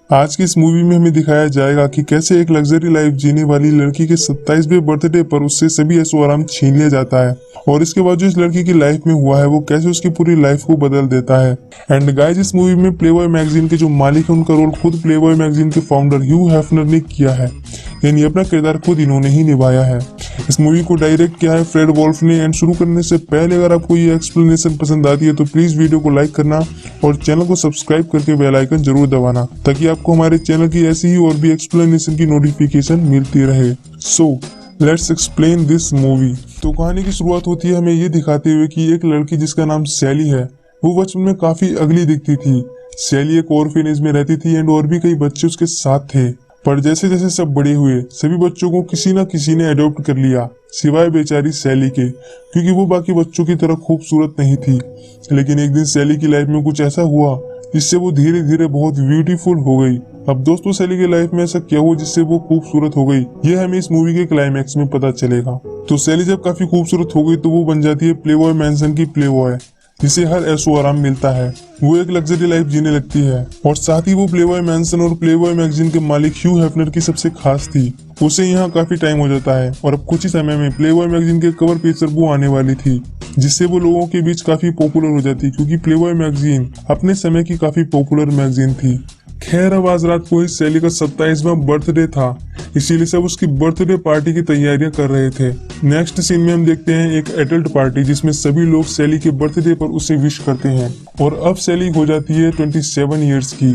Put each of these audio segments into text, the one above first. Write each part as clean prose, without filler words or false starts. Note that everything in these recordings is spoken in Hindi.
आज की इस मूवी में हमें दिखाया जाएगा कि कैसे एक लग्जरी लाइफ जीने वाली लड़की के 27वें बर्थडे पर उससे सभी ऐशो आराम छीन लिया जाता है और इसके बाद जो इस लड़की की लाइफ में हुआ है वो कैसे उसकी पूरी लाइफ को बदल देता है। एंड गाइस, इस मूवी में प्लेबॉय मैगजीन के जो मालिक है उनका रोल खुद प्लेबॉय मैगजीन के फाउंडर ह्यू हेफनर ने किया है, यानी अपना किरदार खुद इन्होंने ही निभाया है। इस मूवी को डायरेक्ट किया है फ्रेड वोल्फ ने। एंड शुरू करने से पहले अगर आपको ये एक्सप्लेनेशन पसंद आती है तो प्लीज वीडियो को लाइक करना और चैनल को सब्सक्राइब करके बेल आइकन जरूर दबाना ताकि आपको हमारे चैनल की ऐसी ही और भी एक्सप्लेनेशन की नोटिफिकेशन मिलती रहे। So let's explain this movie. तो कहानी की शुरुआत होती है हमें ये दिखाते हुए कि एक लड़की जिसका नाम सैली है वो बचपन में काफी अगली दिखती थी। सैली एक ऑर्फनेज में रहती थी एंड और भी कई बच्चे उसके साथ थे, पर जैसे जैसे सब बड़े हुए सभी बच्चों को किसी न किसी ने अडॉप्ट कर लिया सिवाय बेचारी सैली के, क्योंकि वो बाकी बच्चों की तरह खूबसूरत नहीं थी। लेकिन एक दिन सैली की लाइफ में कुछ ऐसा हुआ जिससे वो धीरे धीरे बहुत ब्यूटीफुल हो गई। अब दोस्तों, सैली की लाइफ में ऐसा क्या हुआ जिससे वो खूबसूरत हो गई, ये हमें इस मूवी के क्लाइमैक्स में पता चलेगा। तो सैली जब काफी खूबसूरत हो गई तो वो बन जाती है प्लेबॉय मैंसन की प्लेबॉय, जिसे हर ऐशो आराम मिलता है। वो एक लग्जरी लाइफ जीने लगती है और साथ ही वो प्लेबॉय मैंसन और प्लेबॉय मैगजीन के मालिक ह्यू हेफनर की सबसे खास थी। उसे यहाँ काफी टाइम हो जाता है और अब कुछ ही समय में प्लेबॉय मैगजीन के कवर पेज पर वो आने वाली थी, जिससे वो लोगों के बीच काफी पॉपुलर हो जाती, क्योंकि प्लेबॉय मैगजीन अपने समय की काफी पॉपुलर मैगजीन थी। खैर, अब आज रात को ही सैली का 27वां बर्थडे था, इसीलिए सब उसकी बर्थडे पार्टी की तैयारियां कर रहे थे। नेक्स्ट सीन में हम देखते हैं एक एडल्ट पार्टी जिसमें सभी लोग सैली के बर्थडे पर उसे विश करते हैं और अब सैली हो जाती है 27 इयर्स की।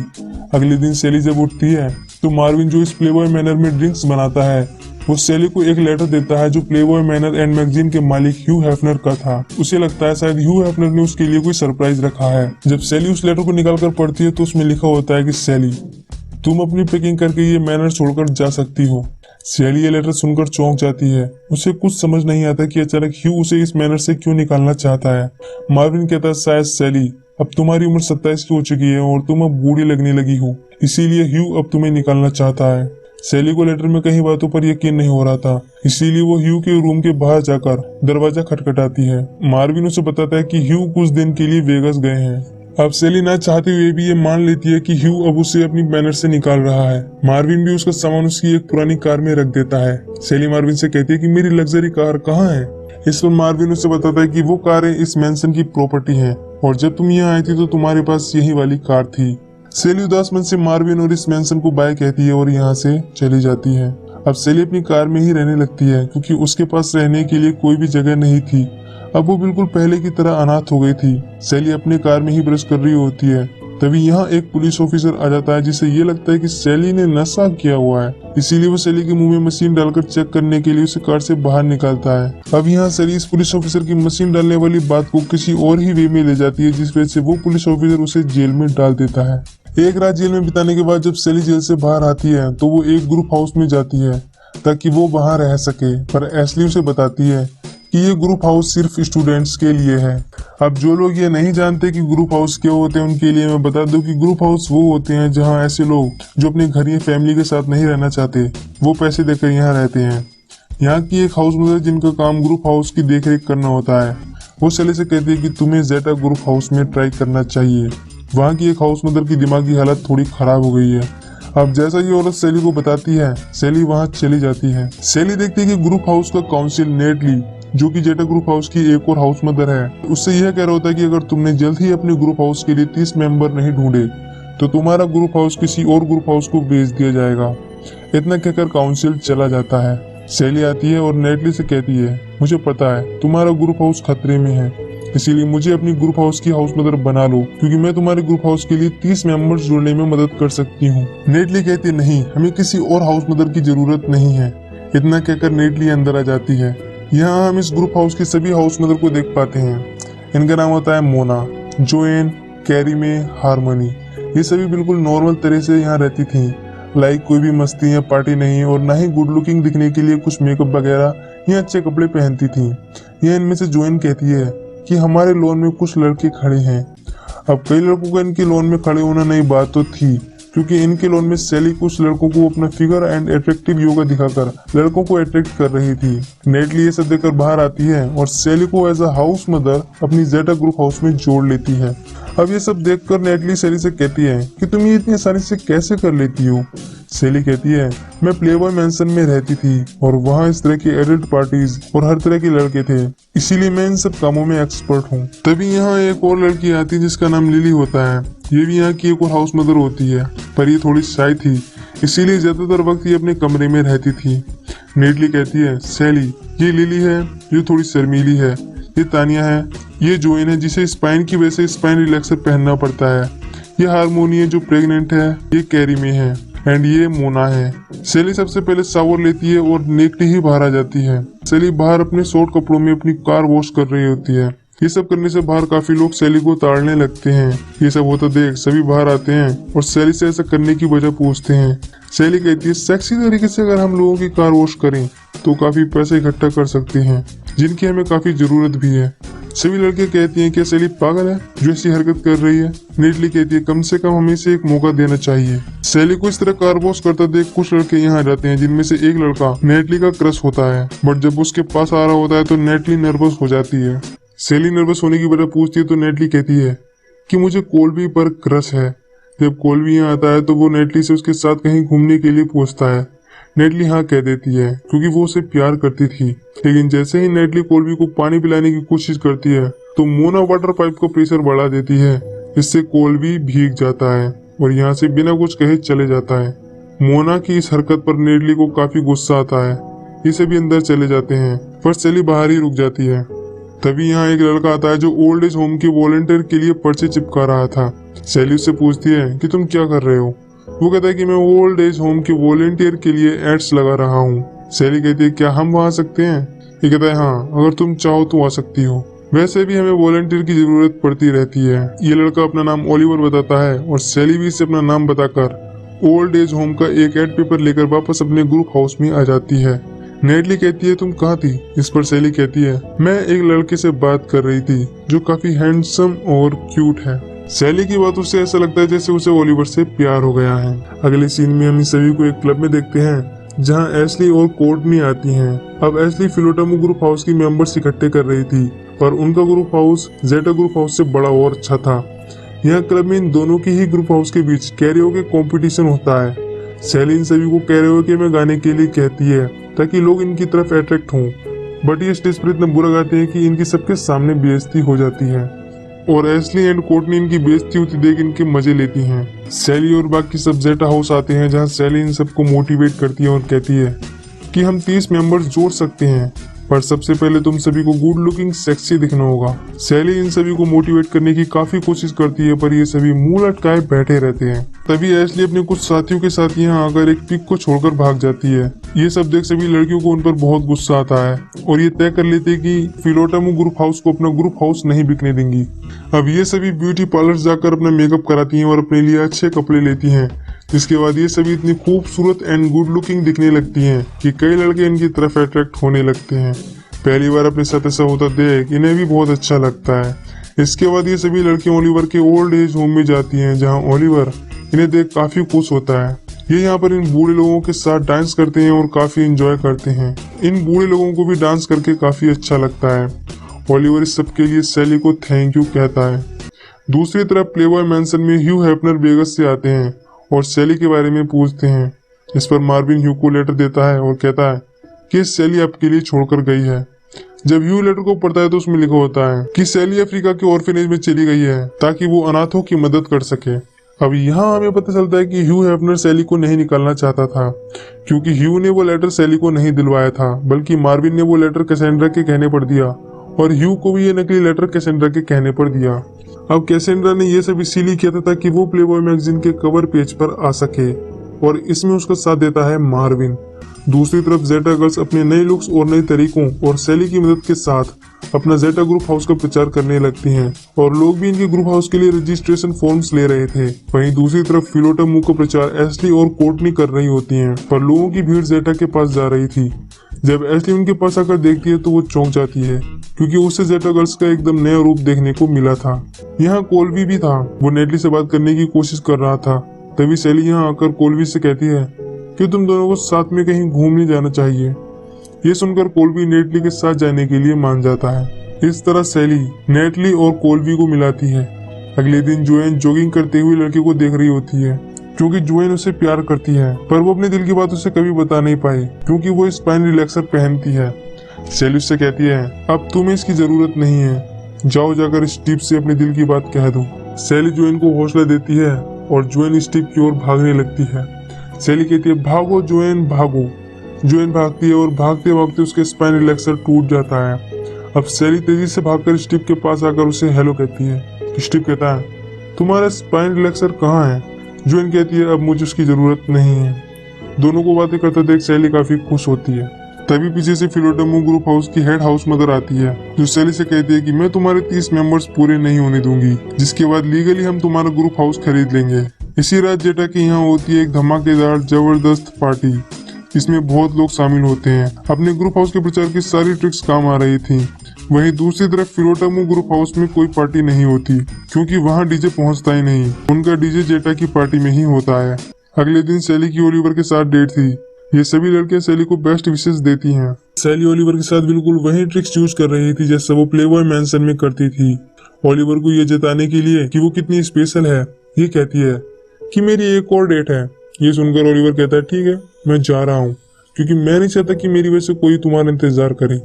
अगले दिन सैली जब उठती है तो मार्विन, जो इस प्लेबॉय मैनर में ड्रिंक्स बनाता है, वो सैली को एक लेटर देता है जो प्लेबॉय मैनर एंड मैगजीन के मालिक ह्यू हेफनर का था। उसे लगता है शायद ह्यू हेफनर ने उसके लिए कोई सरप्राइज रखा है। जब सैली उस लेटर को निकाल कर पढ़ती है तो उसमें लिखा होता है कि सैली, तुम अपनी पैकिंग करके ये मैनर छोड़कर जा सकती हो। सैली ये लेटर सुनकर चौंक जाती है। उसे कुछ समझ नहीं आता कि अचानक ह्यू उसे इस मैनर से क्यों निकालना चाहता है। मार्विन कहता है, शायद सैली, अब तुम्हारी उम्र 27 की हो चुकी है और तुम अब बूढ़ी लगने लगी हो, इसीलिए ह्यू अब तुम्हें निकालना चाहता है। सैली को लेटर में कई बातों पर यकीन नहीं हो रहा था, इसीलिए वो ह्यू के रूम के बाहर जाकर दरवाजा खटखटाती है। मार्विन उसे बताता है कि ह्यू कुछ दिन के लिए वेगस गए हैं। अब सैली ना चाहते हुए भी ये मान लेती है कि ह्यू अब उसे अपनी बैनर से निकाल रहा है। मार्विन भी उसका सामान उसकी एक पुरानी कार में रख देता है। सैली मार्विन से कहती है कि मेरी लग्जरी कार कहाँ है। इस पर मार्विन उसे बताता है कि वो कारें इस मैंसन की प्रॉपर्टी है और जब तुम यहाँ आई थी तो तुम्हारे पास यही वाली कार थी। सैली उदास मन से मार्विन और इस मैंसन को बाय कहती है और यहाँ से चली जाती है। अब सैली अपनी कार में ही रहने लगती है क्योंकि उसके पास रहने के लिए कोई भी जगह नहीं थी। अब वो बिल्कुल पहले की तरह अनाथ हो गई थी। सैली अपने कार में ही ब्रश कर रही होती है, तभी यहाँ एक पुलिस ऑफिसर आ जाता है जिसे ये लगता है कि सैली ने नशा किया हुआ है, इसीलिए वो सैली के मुंह में मशीन डालकर चेक करने के लिए उसे कार से बाहर निकालता है। अब यहाँ सैली इस पुलिस ऑफिसर की मशीन डालने वाली बात को किसी और ही वे में ले जाती है, जिस वजह से वो पुलिस ऑफिसर उसे जेल में डाल देता है। एक रात जेल में बिताने के बाद जब सैली जेल से बाहर आती है तो वो एक ग्रुप हाउस में जाती है ताकि वो वहाँ रह सके, पर एशली उसे बताती है कि ये ग्रुप हाउस सिर्फ स्टूडेंट्स के लिए है। अब जो लोग ये नहीं जानते कि ग्रुप हाउस क्या होते हैं उनके लिए मैं बता दूं कि ग्रुप हाउस वो होते हैं जहां ऐसे लोग जो अपने घर या फैमिली के साथ नहीं रहना चाहते वो पैसे देकर यहाँ रहते हैं। यहाँ की एक हाउस मदर जिनका काम ग्रुप हाउस की देखरेख करना होता है, वो सैली से कहती है कि तुम्हें जेटा ग्रुप हाउस में ट्राई करना चाहिए। वहाँ की एक हाउस मदर की दिमागी हालत थोड़ी खराब हो गई है। अब जैसा ये औरत सैली को बताती है, सैली वहाँ चली जाती है। सैली देखती है कि ग्रुप हाउस का काउंसिल नेटली, जो कि जेटा ग्रुप हाउस की एक और हाउस मदर है, उससे यह कह रहा होता है कि अगर तुमने जल्द ही अपने ग्रुप हाउस के लिए 30 मेंबर नहीं ढूंढे तो तुम्हारा ग्रुप हाउस किसी और ग्रुप हाउस को बेच दिया जाएगा। इतना कहकर काउंसिल चला जाता है। सैली आती है और नेटली से कहती है, मुझे पता है तुम्हारा ग्रुप हाउस खतरे में है, इसीलिए मुझे अपनी ग्रुप हाउस की हाउस मदर बना लो, क्योंकि मैं तुम्हारे ग्रुप हाउस के लिए 30 मेंबर्स जोड़ने में मदद कर सकती हूँ। नेटली कहती है, नहीं, हमें किसी और हाउस मदर की जरूरत नहीं है। इतना कहकर नेटली अंदर आ जाती है। यहाँ हम इस ग्रुप हाउस की सभी हाउस मदर को देख पाते हैं। इनका नाम होता है मोना, जोएन, कैरी में, हारमोनी। ये सभी बिल्कुल नॉर्मल तरह से यहाँ रहती थी, लाइक कोई भी मस्ती या पार्टी नहीं और ना ही गुड लुकिंग दिखने के लिए कुछ मेकअप वगैरह या अच्छे कपड़े पहनती थी। यह इनमें से जोएन कहती है कि हमारे लॉन में कुछ लड़के खड़े हैं। अब कई लड़कों का इनके लॉन में खड़े होना नई बात तो थी, क्योंकि इनके लोन में सैली कुछ लड़कों को अपना फिगर एंड अट्रैक्टिव योगा दिखाकर लड़कों को अट्रैक्ट कर रही थी। नेटली ये सब देखकर बाहर आती है और सैली को एज अ हाउस मदर अपनी जेटा ग्रुप हाउस में जोड़ लेती है। अब ये सब देखकर नेटली सैली से कहती है कि तुम ये इतनी आसानी से कैसे कर लेती हो। सैली कहती है, मैं प्लेबॉय मैंसन में रहती थी और वहाँ इस तरह की एडल्ट पार्टीज और हर तरह के लड़के थे, इसीलिए मैं इन सब कामों में एक्सपर्ट हूँ। तभी यहाँ एक और लड़की आती है जिसका नाम लिली होता है। ये भी यहाँ की एक और हाउस मदर होती है, पर ये थोड़ी शाय थी, इसीलिए ज्यादातर वक्त ये अपने कमरे में रहती थी। नेटली कहती है, सैली ये लिली है, ये थोड़ी शर्मीली है, ये तानिया है, ये जोइन है जिसे स्पाइन की वजह से स्पाइन रिलैक्सर पहनना पड़ता है, ये हारमोनी है जो प्रेग्नेंट है, ये कैरी में है एंड ये मोना है। सैली सबसे पहले शावर लेती है और नेटली ही बाहर आ जाती है। सैली बाहर अपने शॉर्ट कपड़ों में अपनी कार वॉश कर रही होती है। ये सब करने से बाहर काफी लोग सैली को ताड़ने लगते हैं। ये सब होता देख सभी बाहर आते हैं और सैली से ऐसा करने की वजह पूछते हैं। सैली कहती है, सेक्सी तरीके से अगर हम लोगों की कार वॉश करें तो काफी पैसे इकट्ठा कर सकते हैं, जिनकी हमें काफी जरूरत भी है। सभी लड़के कहती हैं कि सैली पागल है जो ऐसी हरकत कर रही है। नेटली कहती है, कम से कम हमें इसे एक मौका देना चाहिए। सैली को इस तरह कार वॉश करता देख कुछ लड़के यहाँ आ जाते हैं, जिनमें से एक लड़का नेटली का क्रश होता है। बट जब उसके पास आ रहा होता है तो नेटली नर्वस हो जाती है। सैली नर्वस होने की वजह पूछती है तो नेटली कहती है कि मुझे कोल्बी पर क्रश है। जब कोल्बी यहाँ आता है तो वो नेटली से उसके साथ कहीं घूमने के लिए पूछता है। नेटली हाँ कह देती है क्योंकि वो उसे प्यार करती थी। लेकिन जैसे ही नेटली कोल्बी को पानी पिलाने की कोशिश करती है तो मोना वाटर पाइप का प्रेशर बढ़ा देती है, जिससे कोल्बी भीग जाता है और यहाँ से बिना कुछ कहे चले जाता है। मोना की इस हरकत पर नेटली को काफी गुस्सा आता है। ये सभी अंदर चले जाते हैं पर सैली बाहर ही रुक जाती है। तभी यहाँ एक लड़का आता है जो ओल्ड एज होम के वॉलंटियर के लिए पर्चे चिपका रहा था। सैली उससे पूछती है कि तुम क्या कर रहे हो। वो कहता है कि मैं ओल्ड एज होम के वॉलंटियर के लिए एड्स लगा रहा हूँ। सैली कहती है, क्या हम वहाँ आ सकते हैं। ये कहता है, हाँ अगर तुम चाहो तो आ सकती हो, वैसे भी हमें वॉलंटियर की जरूरत पड़ती रहती है। ये लड़का अपना नाम ओलिवर बताता है और सैली भी इसे अपना नाम बताकर ओल्ड एज होम का एक एड पेपर लेकर वापस अपने ग्रुप हाउस में आ जाती है। नेटली कहती है, तुम कहाँ थी। इस पर सैली कहती है, मैं एक लड़के से बात कर रही थी जो काफी हैंडसम और क्यूट है। सैली की बात उससे ऐसा लगता है जैसे उसे ओलिवर से प्यार हो गया है। अगले सीन में हम इन सभी को एक क्लब में देखते हैं जहां एशली और कोर्टनी आती हैं। अब एशली फिलोटामो ग्रुप हाउस की मेंबर्स इकट्ठे कर रही थी पर उनका ग्रुप हाउस जेटा ग्रुप हाउस से बड़ा और अच्छा था। यहाँ क्लब में इन दोनों की ही ग्रुप हाउस के बीच कैरियोके कंपटीशन होता है। सैली इन सभी को कैरियोके में गाने के लिए कहती है ताकि लोग इनकी तरफ अट्रैक्ट हों, बट ये स्टेज पर इतना बुरा गाते हैं कि इनकी सबके सामने बेइज्जती हो जाती है और एशली एंड कोर्टनी इनकी बेइज्जती होती देख इनके मजे लेती हैं। सैली और बाकी सब जेटा हाउस आते हैं जहां सैली इन सबको मोटिवेट करती है और कहती है कि हम 30 मेंबर्स जोड़ सकते हैं, पर सबसे पहले तुम सभी को गुड लुकिंग सेक्सी दिखना होगा। सैली इन सभी को मोटिवेट करने की काफी कोशिश करती है पर ये सभी मुंह लटकाए बैठे रहते हैं। तभी एशली अपने कुछ साथियों के साथ यहाँ आकर एक पिक को छोड़कर भाग जाती है। ये सब देख सभी लड़कियों को उन पर बहुत गुस्सा आता है और ये तय कर लेते हैं कि फिलोटामो ग्रुप हाउस को अपना ग्रुप हाउस नहीं बिकने देंगी। अब ये सभी ब्यूटी पार्लर जाकर अपना मेकअप कराती हैं और अपने लिए अच्छे कपड़े लेती हैं, जिसके बाद ये सभी इतनी खूबसूरत एंड गुड लुकिंग दिखने लगती हैं कि कई लड़के इनकी तरफ अट्रैक्ट होने लगते हैं। पहली बार अपने साथ ऐसा होता देख इन्हें भी बहुत अच्छा लगता है। इसके बाद ये सभी लड़कियां ओलिवर के ओल्ड एज होम में जाती हैं जहां ओलिवर इन्हें देख काफी खुश होता है। ये यहाँ पर इन बूढ़े लोगों के साथ डांस करते हैं और काफी एंजॉय करते हैं। इन बूढ़े लोगों को भी डांस करके काफी अच्छा लगता है। ओलिवर इस सब के लिए सैली को थैंक यू कहता है। दूसरी तरफ प्लेबॉय मैंसन में ह्यू हैफनर वेगस से आते हैं और सैली के बारे में पूछते हैं। इस पर मार्विन ह्यू को लेटर देता है और कहता है कि सैली आपके लिए छोड़कर गई है। जब ह्यू लेटर को पढ़ता है तो उसमें लिखा होता है कि सैली अफ्रीका के ऑर्फेनेज में चली गई है ताकि वो अनाथों की मदद कर सके। अब यहाँ हमें पता चलता है कि ह्यू हैफनर सैली को नहीं निकालना चाहता था, क्योंकि ह्यू ने वो लेटर सैली को नहीं दिलवाया था, बल्कि मार्विन ने वो लेटर कैसेंड्रा के कहने पर दिया और ह्यू को भी ये नकली लेटर कैसेंड्रा के कहने पर दिया। अब कैसेंड्रा ने ये सब इसीलिए किया था ताकि वो प्लेबॉय मैगजीन के कवर पेज पर आ सके और इसमें उसका साथ देता है मार्विन। दूसरी तरफ जेटा गर्ल्स अपने नए लुक्स और नए तरीकों और सैली की मदद के साथ अपना जेटा ग्रुप हाउस का प्रचार करने लगती हैं और लोग भी इनके ग्रुप हाउस के लिए रजिस्ट्रेशन फॉर्म्स ले रहे थे। वहीं दूसरी तरफ फिलोटामो का प्रचार एशली और कोर्टनी कर रही होती हैं, पर लोगों की भीड़ जेटा के पास जा रही थी। जब एशली उनके पास आकर देखती है तो वो चौंक जाती है, क्योंकि उसे जेटा गर्ल्स का एकदम नया रूप देखने को मिला था। यहाँ कोल्बी भी था। वो नेटली से बात करने की कोशिश कर रहा था, तभी सैली यहाँ आकर कोल्वी से कहती है कि तुम दोनों को साथ में कहीं घूमने जाना चाहिए। ये सुनकर कोल्वी नेटली के साथ जाने के लिए मान जाता है। इस तरह सैली नेटली और कोल्वी को मिलाती है। अगले दिन जोएन जॉगिंग करते हुए लड़के को देख रही होती है, क्योंकि जोएन उसे प्यार करती है, पर वो अपने दिल की बात उसे कभी बता नहीं पाई क्योंकि वो स्पाइन रिलैक्सर पहनती है। सैली उससे कहती है अब तुम्हें इसकी जरूरत नहीं है, जाओ जाकर स्टीव से अपने दिल की बात कह दो। सैली जोएन को हौसला देती है और जोएन स्टीव की ओर भागने लगती है। सैली कहती है भागो जोएन भागो। जोएन भागती है और भागते भागते उसके स्पाइन रिलैक्सर टूट जाता है। अब सैली तेजी से भागकर स्टीव के पास आकर उसे हेलो कहती है। स्टीव कहता है तुम्हारा स्पाइन रिलैक्सर कहाँ है? जोएन कहती है अब मुझे उसकी जरूरत नहीं है। दोनों को बातें करते देख सैली काफी खुश होती है। तभी पीछे से फिलोडेमो ग्रुप हाउस की हेड हाउस मदर आती है, जो सैली से कहती है कि मैं तुम्हारे 30 मेंबर्स पूरे नहीं होने दूंगी, जिसके बाद लीगली हम तुम्हारा ग्रुप हाउस खरीद लेंगे। इसी रात जेटा के यहाँ होती है एक धमाकेदार जबरदस्त पार्टी। इसमें बहुत लोग शामिल होते हैं। अपने ग्रुप हाउस के प्रचार की सारी ट्रिक्स काम आ रही थी। वहीं दूसरी तरफ फिलोडेमो ग्रुप हाउस में कोई पार्टी नहीं होती, क्योंकि वहाँ डीजे पहुँचता ही नहीं। उनका डीजे जेटा की पार्टी में ही होता है। अगले दिन सैली की ओलिवर के साथ डेट थी। ये सभी लड़कियां सैली को बेस्ट विशेष देती हैं। सैली ओलिवर के साथ बिल्कुल वही ट्रिक्स यूज कर रही थी जैसा वो प्लेबॉय मैंसन में करती थी। ओलिवर को ये जताने के लिए कि वो कितनी स्पेशल है, ये कहती है कि मेरी एक और डेट है। ये सुनकर ओलिवर कहता है ठीक है मैं जा रहा हूँ, क्योंकि मैं नहीं चाहता कि मेरी वजह से कोई तुम्हारा इंतजार करे।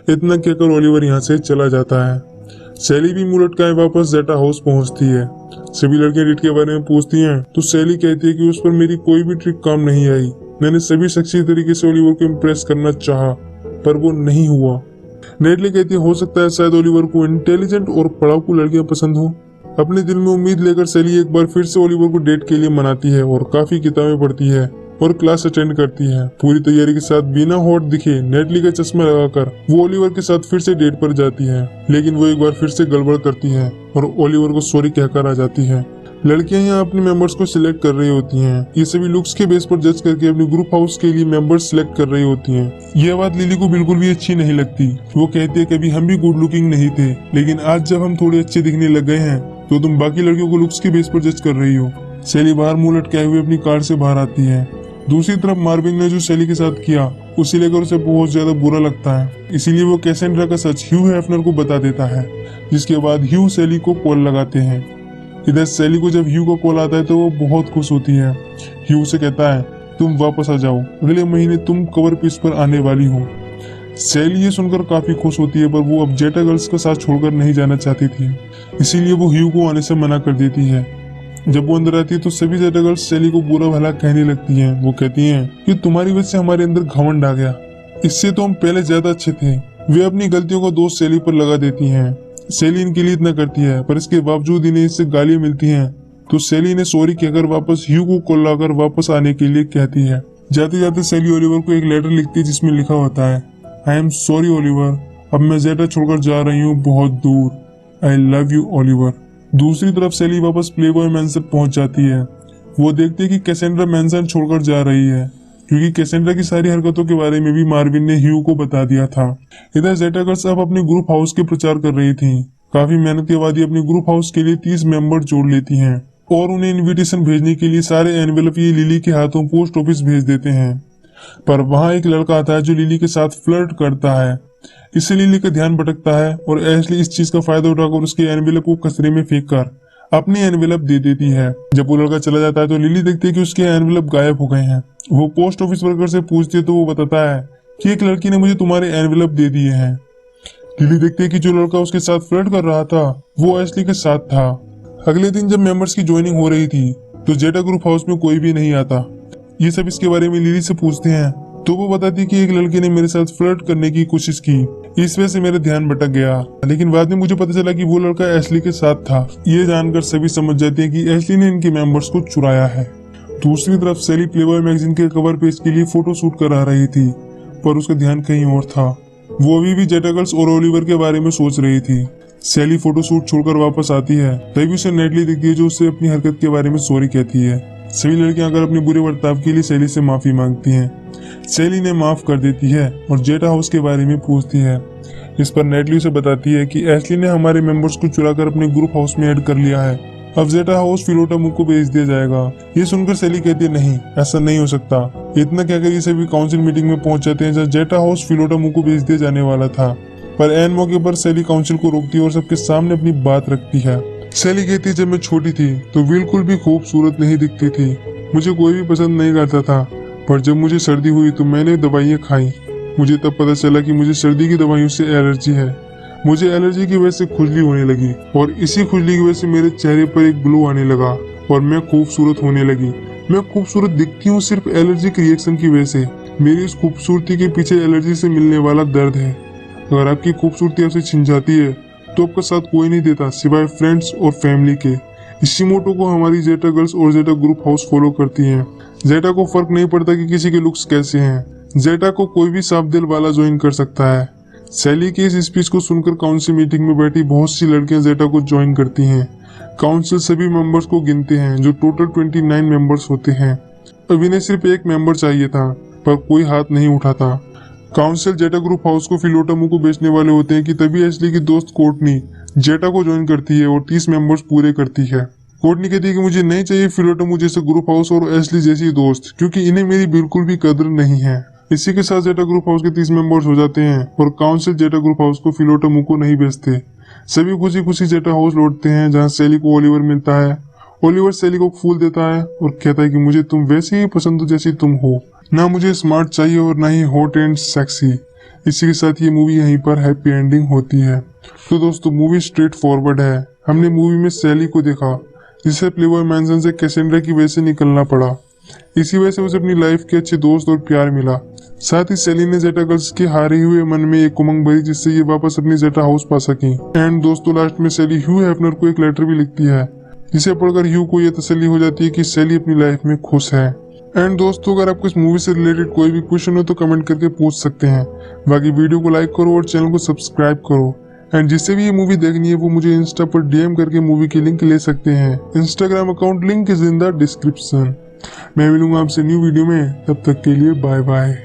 इतना कहकर ओलिवर यहाँ से चला जाता है। सैली भी मुंह लटकाए वापस जेटा हाउस पहुंचती है। सभी लड़कियां डेट के बारे में पूछती हैं तो सैली कहती है कि उस पर मेरी कोई भी ट्रिक काम नहीं आई। मैंने सभी सेक्सी तरीके से ओलिवर को इम्प्रेस करना चाहा, पर वो नहीं हुआ। नेटली कहती है हो सकता है शायद ओलिवर को इंटेलिजेंट और पढ़ाकू लड़कियां पसंद हो। अपने दिल में उम्मीद लेकर सैली एक बार फिर से ओलिवर को डेट के लिए मनाती है और काफी किताबें पढ़ती है और क्लास अटेंड करती है। पूरी तैयारी के साथ बिना हॉट दिखे नेटली का चश्मा लगाकर वो ओलिवर के साथ फिर से डेट पर जाती है, लेकिन वो एक बार फिर से गड़बड़ करती है और ओलिवर को सॉरी कहकर आ जाती है। लड़कियां यहाँ अपने मेंबर्स को सिलेक्ट कर रही होती हैं। ये सभी लुक्स के बेस पर जज करके अपने ग्रुप हाउस के लिए मेंबर्स सिलेक्ट कर रही होती हैं। यह बात लिली को बिल्कुल भी अच्छी नहीं लगती। वो कहती है कभी हम भी गुड लुकिंग नहीं थे, लेकिन आज जब हम थोड़े अच्छे दिखने लग गए हैं तो तुम बाकी लड़कियों को लुक्स के बेस पर जज कर रही हो। सैली बाहर मुंह लटकाए हुए अपनी कार से बाहर आती है। दूसरी तरफ मार्विन ने जो सैली के साथ किया उसे लेकर उसे बहुत ज्यादा बुरा लगता है, इसीलिए वो कैसेंड्रा का सच ह्यू हेफनर को बता देता है, जिसके बाद ह्यू सैली को कॉल लगाते हैं। इधर सैली को जब ह्यू का कॉल आता है तो वो बहुत खुश होती है। ह्यू से कहता है तुम वापस आ जाओ, अगले महीने तुम कवर पीस पर आने वाली हो। सैली ये सुनकर काफी खुश होती है, पर वो अब जेटा गर्ल्स का साथ छोड़कर नहीं जाना चाहती थी, इसीलिए वो ह्यू को आने से मना कर देती है। जब वो अंदर आती है तो सभी जेटा गर्ल्स सैली को बुरा भला कहने लगती हैं। वो कहती हैं कि तुम्हारी वजह से हमारे अंदर घमंड आ गया, इससे तो हम पहले ज्यादा अच्छे थे। वे अपनी गलतियों को दोष सैली पर लगा देती हैं। सैली इनके लिए इतना करती है, पर इसके बावजूद इन्हें इससे गालियां मिलती हैं, तो सैली ने सॉरी कहकर वापस ह्यू को कॉल लगाकर वापस आने के लिए कहती है। जाते जाते सैली ओलिवर को एक लेटर लिखती है जिसमें लिखा होता है आई एम सॉरी ओलिवर, अब मैं जेटा छोड़कर जा रही हूँ बहुत दूर। I love you Oliver. दूसरी तरफ सैली वापस प्लेबॉय मैंसन पहुंच जाती है। वो देखती है कि कैसेंड्रा मैंसन छोड़कर जा रही है, क्योंकि कैसेंड्रा की सारी हरकतों के बारे में भी मार्विन ने ह्यू को बता दिया था। इधर जेटा गर्ल्स अब अपने ग्रुप हाउस के प्रचार कर रही थी। काफी मेहनत के बाद ये अपने ग्रुप हाउस के लिए 30 मेंबर जोड़ लेती हैं और उन्हें इनविटेशन भेजने के लिए सारे एनवेलप ये लिली के हाथों पोस्ट ऑफिस भेज देते हैं। पर वहाँ एक लड़का आता है जो लिली के साथ फ्लर्ट करता है। इससे लिली का ध्यान भटकता है और एशली इस चीज का फायदा उठाकर उसके एनवेलप को कचरे में फेंक कर अपनी एनवेलप दे देती है। जब वो लड़का चला जाता है तो लिली देखती है कि उसके एनवेलप गायब हो गए हैं। वो पोस्ट ऑफिस वर्कर से पूछती है तो वो बताता है कि एक लड़की ने मुझे तुम्हारे एनवेलप दे दिए हैं। लिली देखती है कि जो लड़का उसके साथ फ्लर्ट कर रहा था वो एशली के साथ था। अगले दिन जब मेंबर्स की ज्वाइनिंग हो रही थी तो जेटा ग्रुप हाउस में कोई भी नहीं आता। ये सब इसके बारे में लिली से पूछते हैं तो वो बताती है कि एक लड़के ने मेरे साथ फ्लर्ट करने की कोशिश की, इस वजह से मेरा ध्यान भटक गया, लेकिन बाद में मुझे पता चला कि वो लड़का एशली के साथ था। ये जानकर सभी समझ जाते हैं कि एशली ने इनके मेंबर्स को चुराया है। दूसरी तरफ सैली प्लेबॉय मैगजीन के कवर पेज के लिए फोटो शूट करा रही थी, पर उसका ध्यान कहीं और था। वो अभी भी जेटा गर्ल्स और ओलिवर के बारे में सोच रही थी। सैली फोटो शूट छोड़कर वापस आती है, तभी उसे नेटली दिखती है जो उससे अपनी हरकत के बारे में सॉरी कहती है। सभी लड़कियां आकर अपने बुरे बर्ताव के लिए सैली से माफी मांगती हैं। सैली ने माफ कर देती है और जेटा हाउस के बारे में पूछती है। इस पर नेटली उसे बताती है कि एशली ने हमारे मेंबर्स को चुराकर अपने ग्रुप हाउस में ऐड कर लिया है अब जेटा हाउस फिलोटा को भेज दिया जाएगा। ये सुनकर सैली कहती है नहीं, ऐसा नहीं हो सकता। इतना क्या करिए सभी काउंसिल मीटिंग में पहुंच जाते हैं जहाँ जेटा हाउस फिलोटा को भेज दिया जाने वाला था। पर एन मौके पर सैली काउंसिल को रोकती है और सबके सामने अपनी बात रखती है। सैली कहती है जब मैं छोटी थी तो बिल्कुल भी खूबसूरत नहीं दिखती थी, मुझे कोई भी पसंद नहीं करता था, पर जब मुझे सर्दी हुई तो मैंने दवाइयाँ खाई। मुझे तब पता चला कि मुझे सर्दी की दवाइयों से एलर्जी है। मुझे एलर्जी की वजह से खुजली होने लगी और इसी खुजली की वजह से मेरे चेहरे पर एक ग्लो आने लगा और मैं खूबसूरत होने लगी। मैं खूबसूरत दिखती हूँ सिर्फ एलर्जी के रिएक्शन की वजह से। मेरी इस खूबसूरती के पीछे एलर्जी से मिलने वाला दर्द है। अगर आपकी खूबसूरती आपसे छिन जाती है तो आपका साथ कोई नहीं देता सिवाय फ्रेंड्स और फैमिली के। इसी मोटो को हमारी जेटा गर्ल्स और जेटा ग्रुप हाउस फॉलो करती हैं। जेटा को फर्क नहीं पड़ता कि किसी के लुक्स कैसे हैं। जेटा को कोई भी साफ दिल वाला ज्वाइन कर सकता है। सैली की इस स्पीच को सुनकर काउंसिल मीटिंग में बैठी बहुत सी लड़कियां जेटा को ज्वाइन करती हैं। काउंसिल सभी मेंबर्स को गिनते हैं जो टोटल 29 मेंबर्स होते हैं। अब इन्हें सिर्फ एक मेंबर चाहिए था पर कोई हाथ नहीं उठाता। काउंसिल जेटा ग्रुप हाउस को फिलोटा को बेचने वाले होते हैं कि तभी एशली की दोस्त कोर्टनी जेटा को ज्वाइन करती है और 30 मेंबर्स पूरे करती है। कोर्टनी कहती है कि मुझे नहीं चाहिए फिलोटा जैसे ग्रुप हाउस और एशली जैसी दोस्त, क्योंकि इन्हें मेरी बिल्कुल भी कदर नहीं है। इसी के साथ जेटा ग्रुप हाउस के 30 मेंबर्स हो जाते हैं और काउंसिल जेटा ग्रुप हाउस को फिलोटा को नहीं बेचते। सभी खुशी खुशी जेटा हाउस लौटते हैं जहाँ सैली को ओलिवर मिलता है। ओलिवर सैली को फूल देता है और कहता है कि मुझे तुम वैसे ही पसंद हो जैसी तुम हो, ना मुझे स्मार्ट चाहिए और ना ही हॉट एंड सेक्सी। इसी के साथ ये मूवी यहीं पर हैप्पी एंडिंग होती है। तो दोस्तों मूवी स्ट्रेट फॉरवर्ड है। हमने मूवी में सैली को देखा जिसे प्लेबॉय मैंसन से कैसेंड्रा की वजह से निकलना पड़ा। इसी वजह से उसे अपनी लाइफ के अच्छे दोस्त और प्यार मिला। साथ ही सैली ने जेटा गर्ल्स के हारे हुए मन में एक उमंग भरी जिससे ये वापस अपनी जेटा हाउस पा सकी। एंड दोस्तों लास्ट में सैली ह्यू हेफनर को एक लेटर भी लिखती है जिसे पढ़कर ह्यू को यह तसल्ली हो जाती है कि सैली अपनी लाइफ में खुश है। एंड दोस्तों अगर आपको इस मूवी से रिलेटेड कोई भी क्वेश्चन हो तो कमेंट करके पूछ सकते हैं। बाकी वीडियो को लाइक करो और चैनल को सब्सक्राइब करो। एंड जिससे भी ये मूवी देखनी है वो मुझे इंस्टा पर डीएम करके मूवी की लिंक ले सकते हैं। Instagram account link is in the description. मैं मिलूंगा आपसे न्यू वीडियो में, तब तक के लिए बाय बाय।